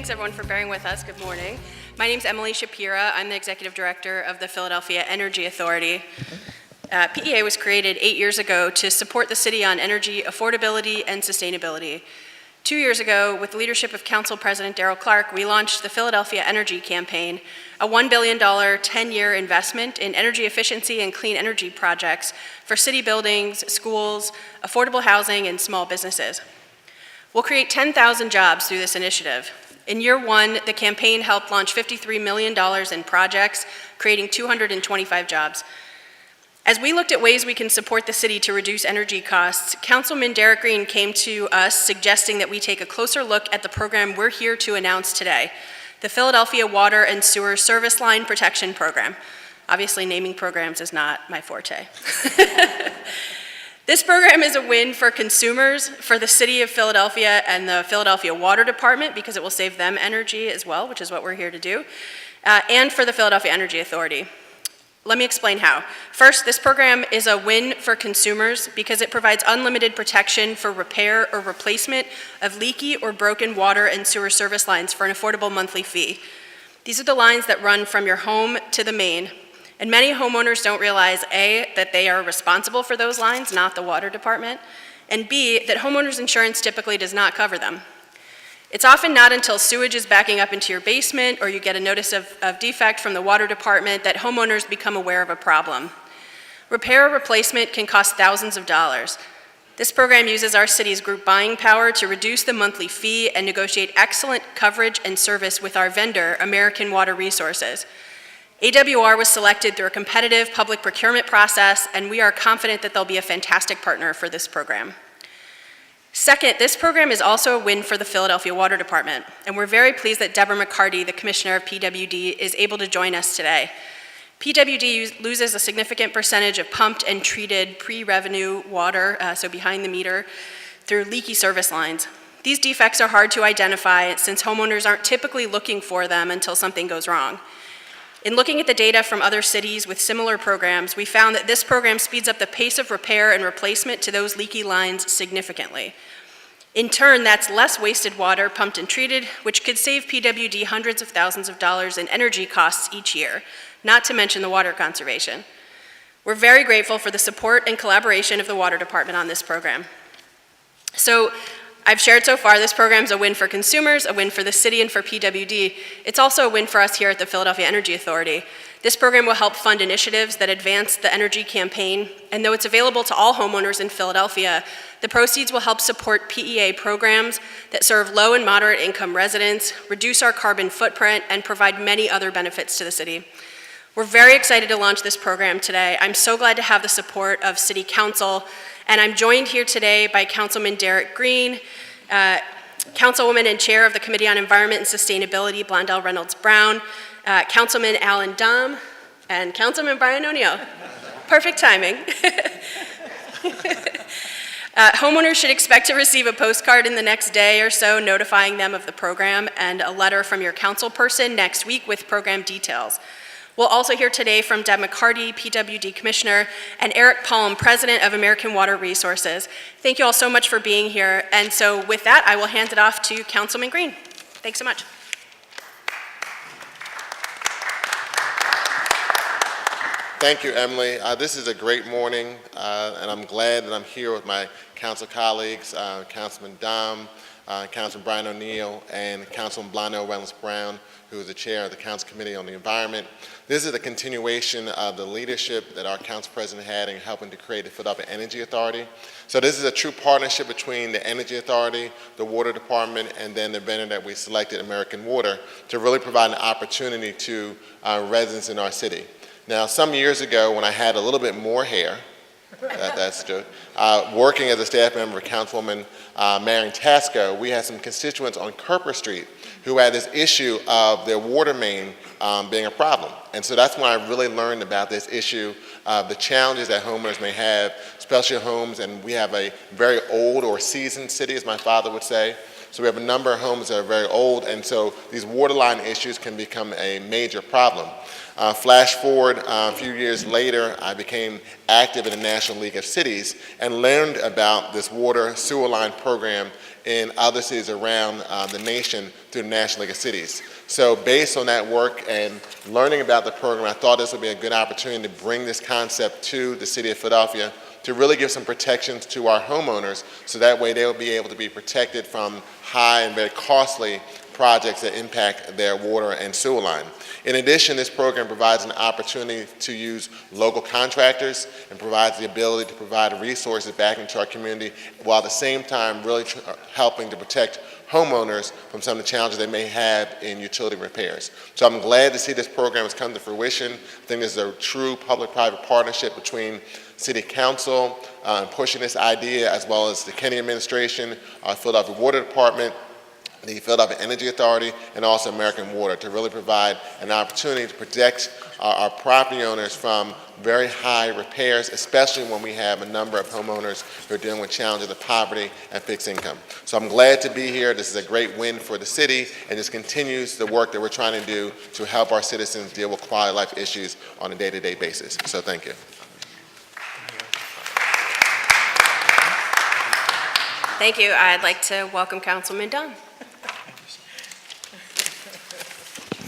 Thanks everyone for bearing with us. Good morning. My name is Emily Shapira. I'm the Executive Director of the Philadelphia Energy Authority. PEA was created 8 years ago to support the city on energy affordability and sustainability. 2 years ago, with the leadership of Council President Darrell Clark, we launched the Philadelphia Energy Campaign, a $1 billion 10-year investment in energy efficiency and clean energy projects for city buildings, schools, affordable housing, and small businesses. We'll create 10,000 jobs through this initiative. In year one, the campaign helped launch $53 million in projects, creating 225 jobs. As we looked at ways we can support the city to reduce energy costs, Councilman Derek Green came to us suggesting that we take a closer look at the program we're here to announce today, the Philadelphia Water and Sewer Service Line Protection Program. Obviously, naming programs is not my forte. This program is a win for consumers, for the city of Philadelphia and the Philadelphia Water Department, because it will save them energy as well, which is what we're here to do, and for the Philadelphia Energy Authority. Let me explain how. First, this program is a win for consumers because it provides unlimited protection for repair or replacement of leaky or broken water and sewer service lines for an affordable monthly fee. These are the lines that run from your home to the main. And many homeowners don't realize, A, that they are responsible for those lines, not the water department, and B, that homeowners insurance typically does not cover them. It's often not until sewage is backing up into your basement or you get a notice of defect from the water department that homeowners become aware of a problem. Repair or replacement can cost thousands of dollars. This program uses our city's group buying power to reduce the monthly fee and negotiate excellent coverage and service with our vendor, American Water Resources. AWR was selected through a competitive public procurement process, and we are confident that they'll be a fantastic partner for this program. Second, this program is also a win for the Philadelphia Water Department, and we're very pleased that Debra McCarty, the Commissioner of PWD, is able to join us today. PWD loses a significant percentage of pumped and treated pre-revenue water, so behind the meter, through leaky service lines. These defects are hard to identify since homeowners aren't typically looking for them until something goes wrong. In looking at the data from other cities with similar programs, we found that this program speeds up the pace of repair and replacement to those leaky lines significantly. In turn, that's less wasted water pumped and treated, which could save PWD hundreds of thousands of dollars in energy costs each year, not to mention the water conservation. We're very grateful for the support and collaboration of the Water Department on this program. So, I've shared so far, this program is a win for consumers, a win for the city and for PWD. It's also a win for us here at the Philadelphia Energy Authority. This program will help fund initiatives that advance the energy campaign, and though it's available to all homeowners in Philadelphia, the proceeds will help support PEA programs that serve low and moderate income residents, reduce our carbon footprint, and provide many other benefits to the city. We're very excited to launch this program today. I'm so glad to have the support of City Council, and I'm joined here today by Councilman Derek Green, Councilwoman and Chair of the Committee on Environment and Sustainability, Blondell Reynolds Brown, Councilman Alan Dom, and Councilman Brian O'Neill. Perfect timing. Homeowners should expect to receive a postcard in the next day or so notifying them of the program and a letter from your council person next week with program details. We'll also hear today from Deb McCarty, PWD Commissioner, and Eric Palm, President of American Water Resources. Thank you all so much for being here. And so with that, I will hand it off to Councilman Green. Thanks so much. Thank you, Emily. This is a great morning, and I'm glad that I'm here with my council colleagues, Councilman Dom, Councilman Brian O'Neill, and Councilman Blondell Reynolds Brown, who is the chair of the Council Committee on the Environment. This is a continuation of the leadership that our council president had in helping to create the Philadelphia Energy Authority. So this is a true partnership between the Energy Authority, the Water Department, and then the vendor that we selected, American Water, to really provide an opportunity to residents in our city. Now, some years ago, when I had a little bit more hair, that's true, working as a staff member of Councilwoman Marion Tasco, we had some constituents on Kerper Street who had this issue of their water main being a problem. And so that's when I really learned about this issue of the challenges that homeowners may have, especially homes, and we have a very old or seasoned city, as my father would say. So we have a number of homes that are very old, and so these water line issues can become a major problem. Flash forward a few years later, I became active in the National League of Cities and learned about this water sewer line program in other cities around the nation through the National League of Cities. So based on that work and learning about the program, I thought this would be a good opportunity to bring this concept to the city of Philadelphia to really give some protections to our homeowners so that way they'll be able to be protected from high and very costly projects that impact their water and sewer line. In addition, this program provides an opportunity to use local contractors and provides the ability to provide resources back into our community while at the same time really helping to protect homeowners from some of the challenges they may have in utility repairs. So I'm glad to see this program has come to fruition. I think this is a true public-private partnership between City Council pushing this idea, as well as the Kennedy administration, our Philadelphia Water Department, the Philadelphia Energy Authority, and also American Water to really provide an opportunity to protect our property owners from very high repairs, especially when we have a number of homeowners who are dealing with challenges of poverty and fixed income. So I'm glad to be here. This is a great win for the city, and this continues the work that we're trying to do to help our citizens deal with quality of life issues on a day-to-day basis. So thank you. Thank you. I'd like to welcome Councilman Dunn.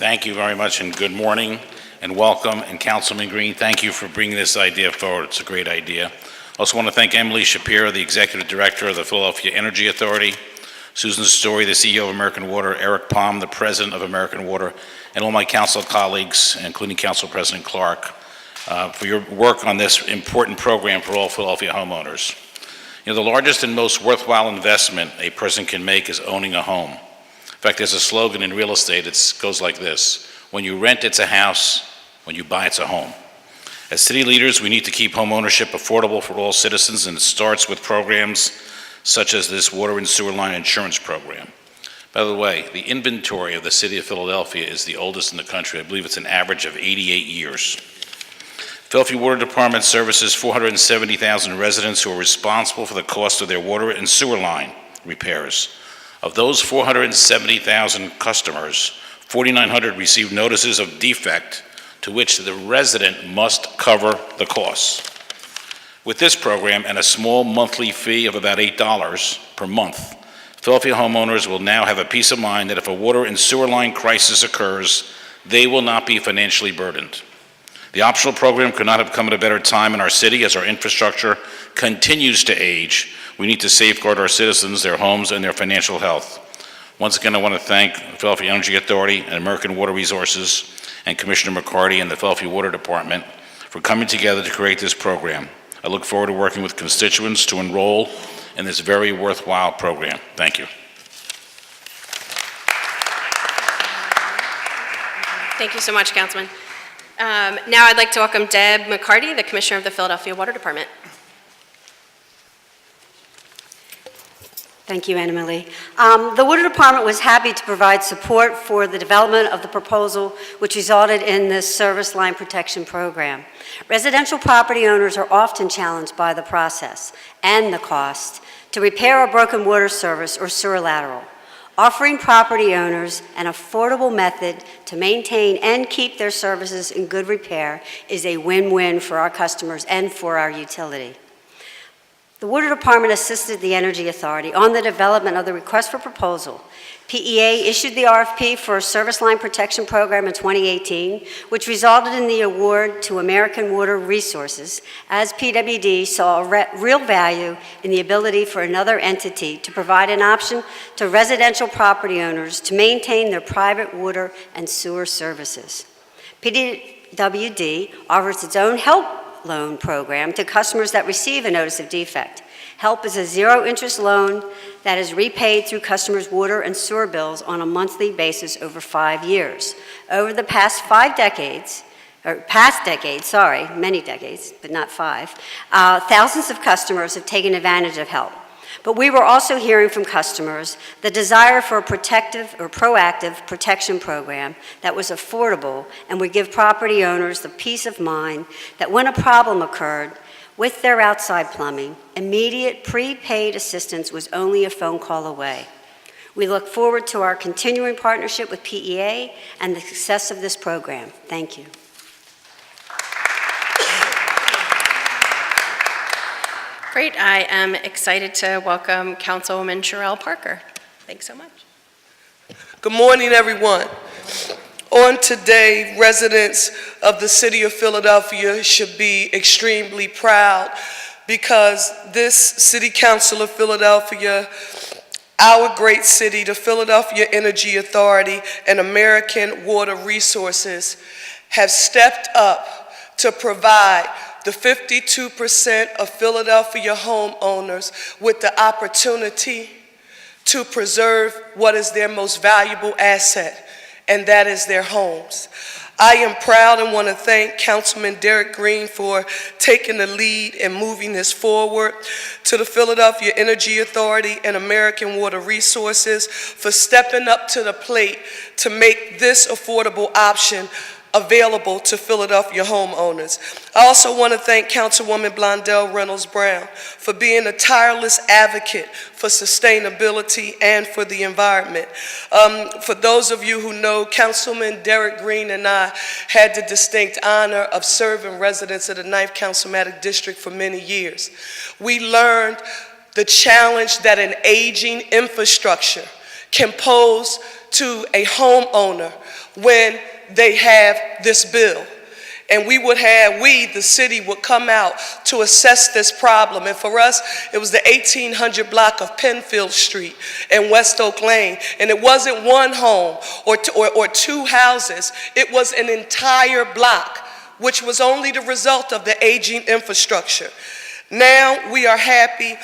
Thank you very much, and good morning, and welcome. And Councilman Green, thank you for bringing this idea forward. It's a great idea. I also want to thank Emily Shapira, the Executive Director of the Philadelphia Energy Authority, Susan Story, the CEO of American Water, Eric Palm, the President of American Water, and all my council colleagues, including Council President Clark, for your work on this important program for all Philadelphia homeowners. You know, the largest and most worthwhile investment a person can make is owning a home. In fact, there's a slogan in real estate. It goes like this: when you rent, it's a house. When you buy, it's a home. As city leaders, we need to keep home ownership affordable for all citizens, and it starts with programs such as this water and sewer line insurance program. By the way, the inventory of the city of Philadelphia is the oldest in the country. I believe it's an average of 88 years. Philadelphia Water Department services 470,000 residents who are responsible for the cost of their water and sewer line repairs. Of those 470,000 customers, 4,900 received notices of defect to which the resident must cover the costs. With this program and a small monthly fee of about $8 per month, Philadelphia homeowners will now have a peace of mind that if a water and sewer line crisis occurs, they will not be financially burdened. The optional program could not have come at a better time in our city as our infrastructure continues to age. We need to safeguard our citizens, their homes, and their financial health. Once again, I want to thank the Philadelphia Energy Authority and American Water Resources and Commissioner McCarty and the Philadelphia Water Department for coming together to create this program. I look forward to working with constituents to enroll in this very worthwhile program. Thank you. Thank you so much, Councilman. Now I'd like to welcome Deb McCarty, the Commissioner of the Philadelphia Water Department. Thank you, Anna Marie. The Water Department was happy to provide support for the development of the proposal which resulted in this service line protection program. Residential property owners are often challenged by the process and the cost to repair a broken water service or sewer lateral. Offering property owners an affordable method to maintain and keep their services in good repair is a win-win for our customers and for our utility. The Water Department assisted the Energy Authority on the development of the request for proposal. PEA issued the RFP for a service line protection program in 2018, which resulted in the award to American Water Resources, as PWD saw a real value in the ability for another entity to provide an option to residential property owners to maintain their private water and sewer services. PWD offers its own help loan program to customers that receive a notice of defect. HELP is a zero-interest loan that is repaid through customers' water and sewer bills on a monthly basis over 5 years. Over the past many decades, but not 5, thousands of customers have taken advantage of HELP. But we were also hearing from customers the desire for a protective or proactive protection program that was affordable and would give property owners the peace of mind that when a problem occurred with their outside plumbing, immediate prepaid assistance was only a phone call away. We look forward to our continuing partnership with PEA and the success of this program. Thank you. Great. I am excited to welcome Councilwoman Cherelle Parker. Thanks so much. Good morning, everyone. On today, residents of the city of Philadelphia should be extremely proud because this City Council of Philadelphia, our great city, the Philadelphia Energy Authority, and American Water Resources have stepped up to provide the 52% of Philadelphia homeowners with the opportunity to preserve what is their most valuable asset, and that is their homes. I am proud and want to thank Councilman Derek Green for taking the lead and moving this forward, to the Philadelphia Energy Authority and American Water Resources for stepping up to the plate to make this affordable option available to Philadelphia homeowners. I also want to thank Councilwoman Blondell Reynolds Brown for being a tireless advocate for sustainability and for the environment. For those of you who know, Councilman Derek Green and I had the distinct honor of serving residents of the 9th Councilmanic District for many years. We learned the challenge that an aging infrastructure can pose to a homeowner when they have this bill. And the city would come out to assess this problem. And for us, it was the 1800 block of Penfield Street and West Oak Lane. And it wasn't one home or two houses. It was an entire block, which was only the result of the aging infrastructure. Now we are happy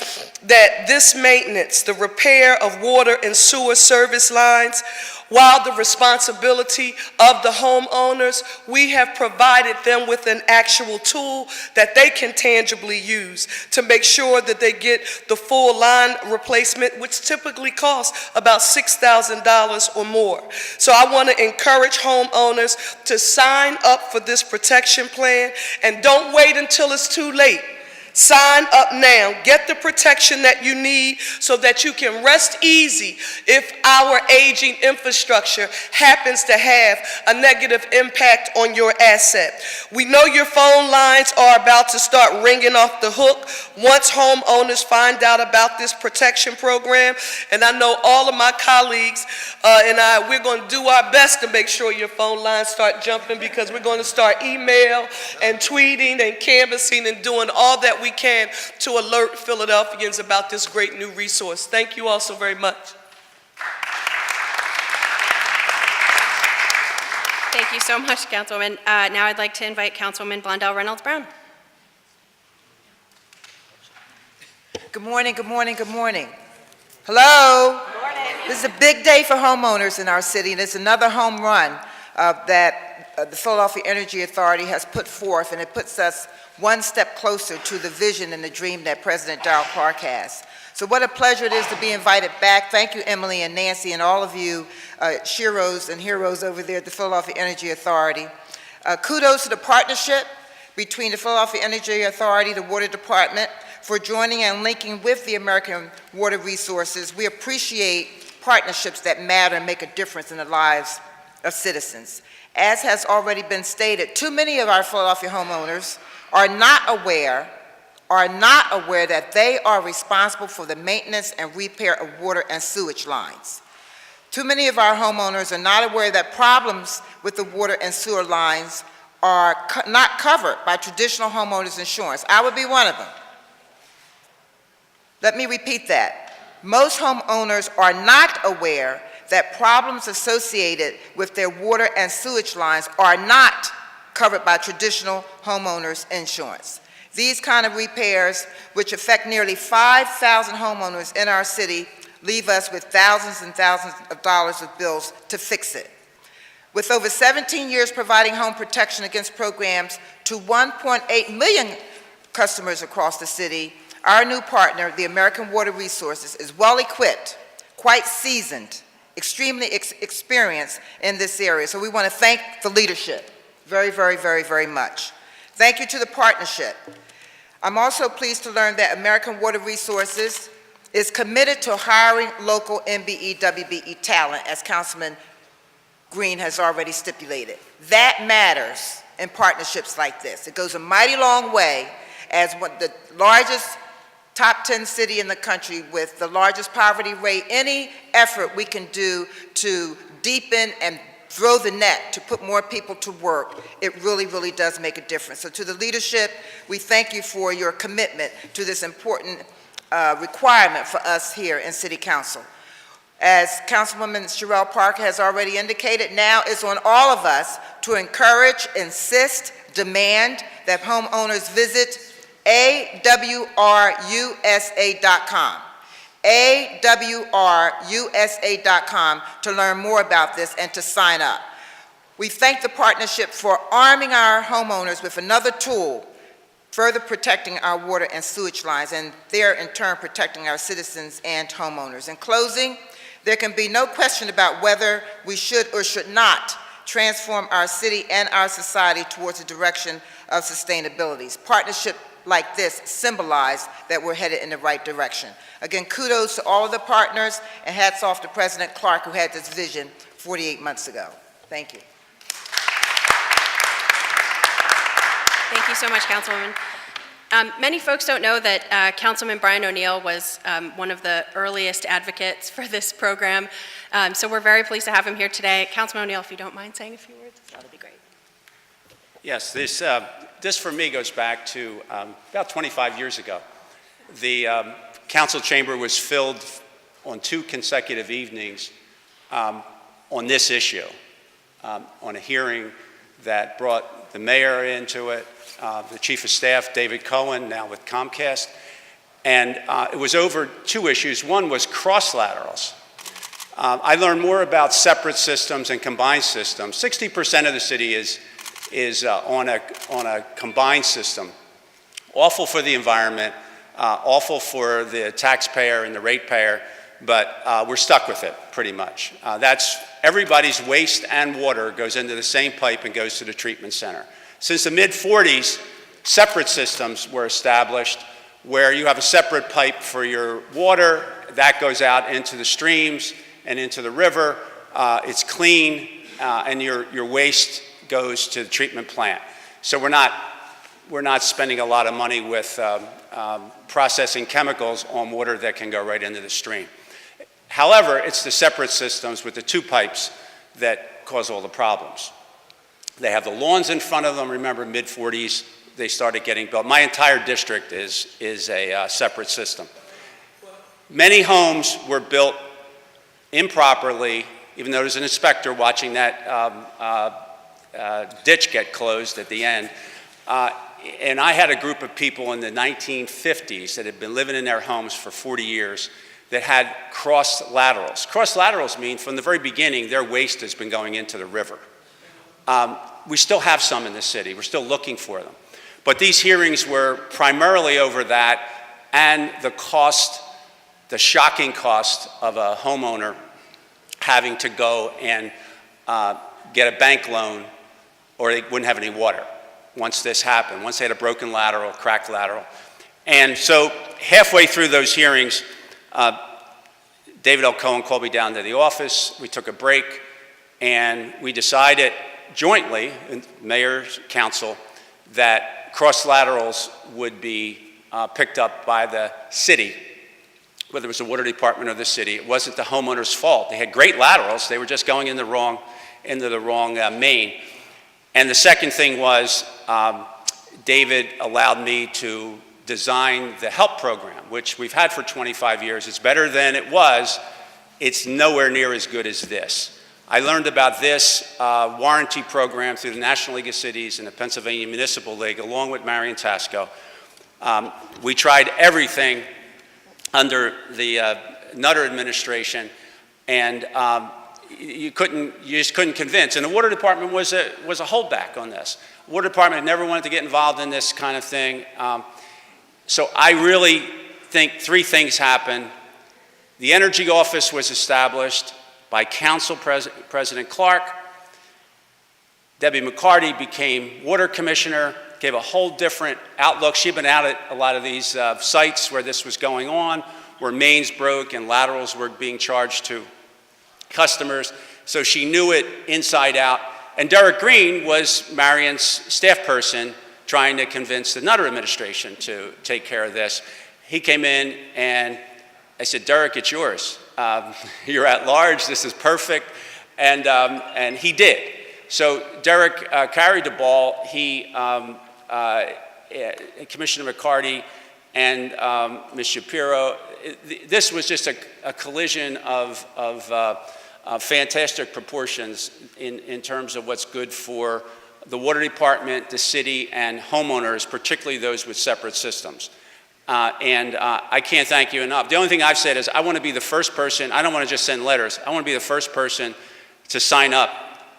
that this maintenance, the repair of water and sewer service lines, while the responsibility of the homeowners, we have provided them with an actual tool that they can tangibly use to make sure that they get the full line replacement, which typically costs about $6,000 or more. So I want to encourage homeowners to sign up for this protection plan, and don't wait until it's too late. Sign up now. Get the protection that you need so that you can rest easy if our aging infrastructure happens to have a negative impact on your asset. We know your phone lines are about to start ringing off the hook once homeowners find out about this protection program. And I know all of my colleagues and we're going to do our best to make sure your phone lines start jumping, because we're going to start email and tweeting and canvassing and doing all that we can to alert Philadelphians about this great new resource. Thank you all so very much. Thank you so much, Councilwoman. Now I'd like to invite Councilwoman Blondell Reynolds Brown. Good morning, good morning, good morning. Hello? Good morning. This is a big day for homeowners in our city, and it's another home run that the Philadelphia Energy Authority has put forth, and it puts us one step closer to the vision and the dream that President Darrell Clark has. So what a pleasure it is to be invited back. Thank you, Emily and Nancy, and all of you sheroes and heroes over there at the Philadelphia Energy Authority. Kudos to the partnership between the Philadelphia Energy Authority, the Water Department, for joining and linking with the American Water Resources. We appreciate partnerships that matter and make a difference in the lives of citizens. As has already been stated, too many of our Philadelphia homeowners are not aware that they are responsible for the maintenance and repair of water and sewage lines. Too many of our homeowners are not aware that problems with the water and sewer lines are not covered by traditional homeowners insurance. I would be one of them. Let me repeat that. Most homeowners are not aware that problems associated with their water and sewage lines are not covered by traditional homeowners insurance. These kind of repairs, which affect nearly 5,000 homeowners in our city, leave us with thousands and thousands of dollars of bills to fix it. With over 17 years providing home protection against programs to 1.8 million customers across the city, our new partner, the American Water Resources, is well equipped, quite seasoned, extremely experienced in this area. So we want to thank the leadership very, very, very, very much. Thank you to the partnership. I'm also pleased to learn that American Water Resources is committed to hiring local MBE, WBE talent, as Councilman Green has already stipulated. That matters in partnerships like this. It goes a mighty long way as the largest top 10 city in the country with the largest poverty rate. Any effort we can do to deepen and throw the net to put more people to work, it really, really does make a difference. So to the leadership, we thank you for your commitment to this important requirement for us here in City Council. As Councilwoman Cherelle Parker has already indicated, now it's on all of us to encourage, insist, demand that homeowners visit awrusa.com. awrusa.com to learn more about this and to sign up. We thank the partnership for arming our homeowners with another tool, further protecting our water and sewage lines, and there in turn protecting our citizens and homeowners. In closing, there can be no question about whether we should or should not transform our city and our society towards a direction of sustainability. Partnership like this symbolize that we're headed in the right direction. Again, kudos to all of the partners, and hats off to President Clark, who had this vision 48 months ago. Thank you. Thank you so much, Councilwoman. Many folks don't know that Councilman Brian O'Neill was one of the earliest advocates for this program, so we're very pleased to have him here today. Councilman O'Neill, if you don't mind saying a few words, that would be great. Yes, this for me goes back to about 25 years ago. The council chamber was filled on 2 consecutive evenings on this issue, on a hearing that brought the mayor into it, the chief of staff, David Cohen, now with Comcast, and it was over 2 issues. One was cross laterals. I learned more about separate systems and combined systems. 60% of the city is on a combined system. Awful for the environment, awful for the taxpayer and the ratepayer, but we're stuck with it pretty much. That's everybody's waste and water goes into the same pipe and goes to the treatment center. Since the mid-40s, separate systems were established where you have a separate pipe for your water that goes out into the streams and into the river. It's clean, and your waste goes to the treatment plant. So we're not spending a lot of money with processing chemicals on water that can go right into the stream. However, it's the separate systems with the 2 pipes that cause all the problems. They have the lawns in front of them. Remember, mid-40s, they started getting built. My entire district is a separate system. Many homes were built improperly, even though there's an inspector watching that ditch get closed at the end. And I had a group of people in the 1950s that had been living in their homes for 40 years that had cross laterals. Cross laterals mean from the very beginning their waste has been going into the river. We still have some in the city. We're still looking for them. But these hearings were primarily over that and the cost, the shocking cost of a homeowner having to go and get a bank loan, or they wouldn't have any water once this happened, once they had a broken lateral, cracked lateral. And so halfway through those hearings, David L. Cohen called me down to the office. We took a break, and we decided jointly, mayor's council, that cross laterals would be picked up by the city, whether it was the water department or the city. It wasn't the homeowner's fault. They had great laterals. They were just going in the wrong, into the wrong main. And the second thing was David allowed me to design the HELP program, which we've had for 25 years. It's better than it was. It's nowhere near as good as this. I learned about this warranty program through the National League of Cities and the Pennsylvania Municipal League, along with Marion Tasco. We tried everything under the Nutter administration, and you just couldn't convince. And the water department was a holdback on this. The water department never wanted to get involved in this kind of thing. So I really think 3 things happened. The Energy Office was established by Council President Clark. Debbie McCarty became Water Commissioner, gave a whole different outlook. She'd been out at a lot of these sites where this was going on, where mains broke and laterals were being charged to customers. So she knew it inside out. And Derek Green was Marion's staff person trying to convince the Nutter administration to take care of this. He came in and I said, Derek, it's yours. You're at large, this is perfect. And he did. So Derek carried the ball. He, Commissioner McCarty and Ms. Shapira, this was just a collision of fantastic proportions in terms of what's good for the water department, the city, and homeowners, particularly those with separate systems. I can't thank you enough. The only thing I've said is I want to be the first person, I don't want to just send letters, I want to be the first person to sign up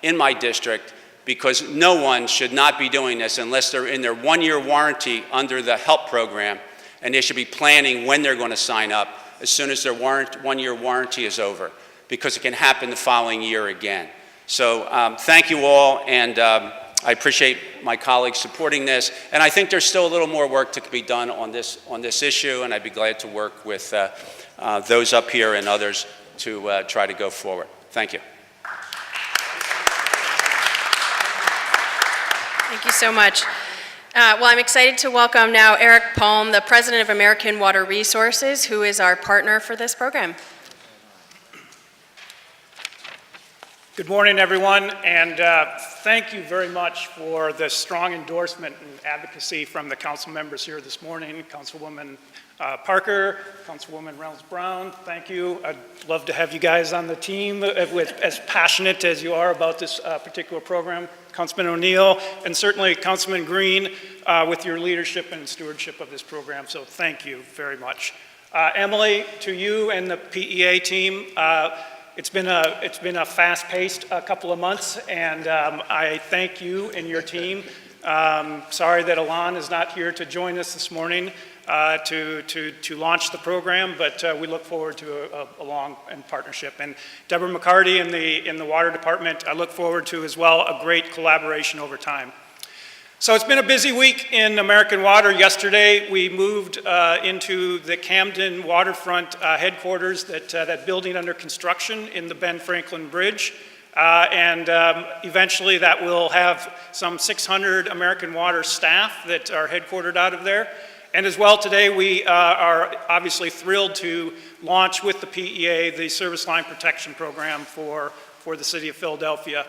in my district, because no one should not be doing this unless they're in their one-year warranty under the HELP program, and they should be planning when they're going to sign up as soon as their one-year warranty is over, because it can happen the following year again. So thank you all, and I appreciate my colleagues supporting this, and I think there's still a little more work to be done on this issue, and I'd be glad to work with those up here and others to try to go forward. Thank you. Thank you so much. Well, I'm excited to welcome now Eric Palm, the President of American Water Resources, who is our partner for this program. Good morning, everyone, and thank you very much for the strong endorsement and advocacy from the council members here this morning. Councilwoman Parker, Councilwoman Reynolds Brown, thank you. I'd love to have you guys on the team as passionate as you are about this particular program. Councilman O'Neill, and certainly Councilman Green with your leadership and stewardship of this program, so thank you very much. Emily, to you and the PEA team, it's been a fast-paced couple of months, and I thank you and your team. Sorry that Alon is not here to join us this morning to launch the program, but we look forward to a long partnership. And Debra McCarty in the Water Department, I look forward to as well a great collaboration over time. So it's been a busy week in American Water. Yesterday, we moved into the Camden Waterfront headquarters, that building under construction in the Ben Franklin Bridge. And eventually that will have some 600 American Water staff that are headquartered out of there. And as well today, we are obviously thrilled to launch with the PEA the Service Line Protection Program for the city of Philadelphia.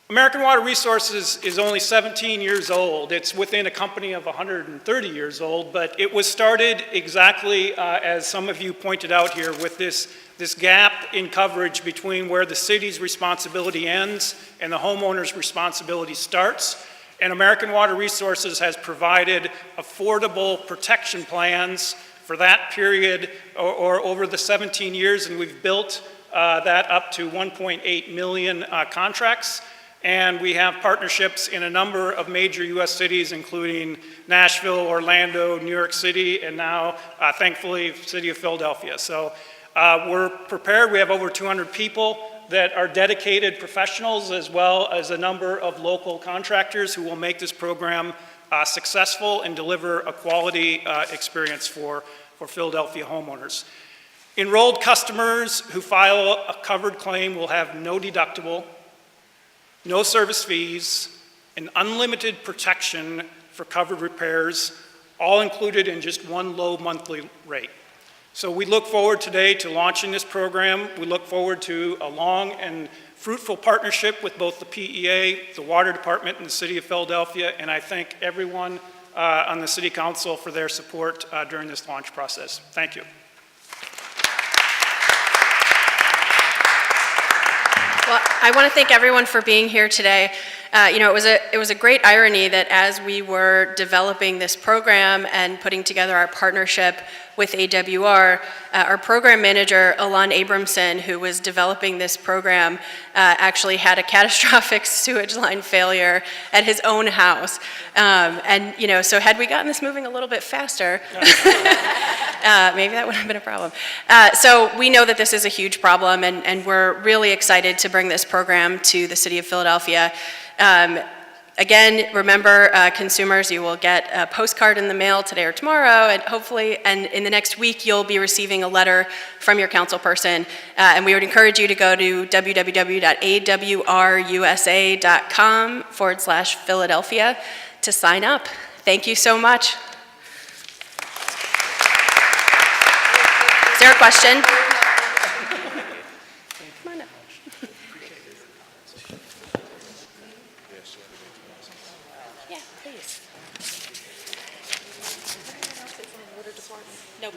American Water Resources is only 17 years old. It's within a company of 130 years old, but it was started exactly as some of you pointed out here, with this gap in coverage between where the city's responsibility ends and the homeowner's responsibility starts. And American Water Resources has provided affordable protection plans for that period or over the 17 years, and we've built that up to 1.8 million contracts. And we have partnerships in a number of major U.S. cities, including Nashville, Orlando, New York City, and now, thankfully, the city of Philadelphia. So we're prepared. We have over 200 people that are dedicated professionals, as well as a number of local contractors who will make this program successful and deliver a quality experience for Philadelphia homeowners. Enrolled customers who file a covered claim will have no deductible, no service fees, and unlimited protection for covered repairs, all included in just one low monthly rate. So we look forward today to launching this program. We look forward to a long and fruitful partnership with both the PEA, the Water Department, and the City of Philadelphia, and I thank everyone on the City Council for their support during this launch process. Thank you. Well, I want to thank everyone for being here today. It was a great irony that as we were developing this program and putting together our partnership with AWR, our program manager, Alon Abramson, who was developing this program, actually had a catastrophic sewage line failure at his own house. So had we gotten this moving a little bit faster, maybe that wouldn't have been a problem. So we know that this is a huge problem, and we're really excited to bring this program to the city of Philadelphia. Again, remember, consumers, you will get a postcard in the mail today or tomorrow, and hopefully, and in the next week, you'll be receiving a letter from your council person. And we would encourage you to go to www.awrusa.com/Philadelphia to sign up. Thank you so much. Is there a question? Come on up. Yeah, please. Nope.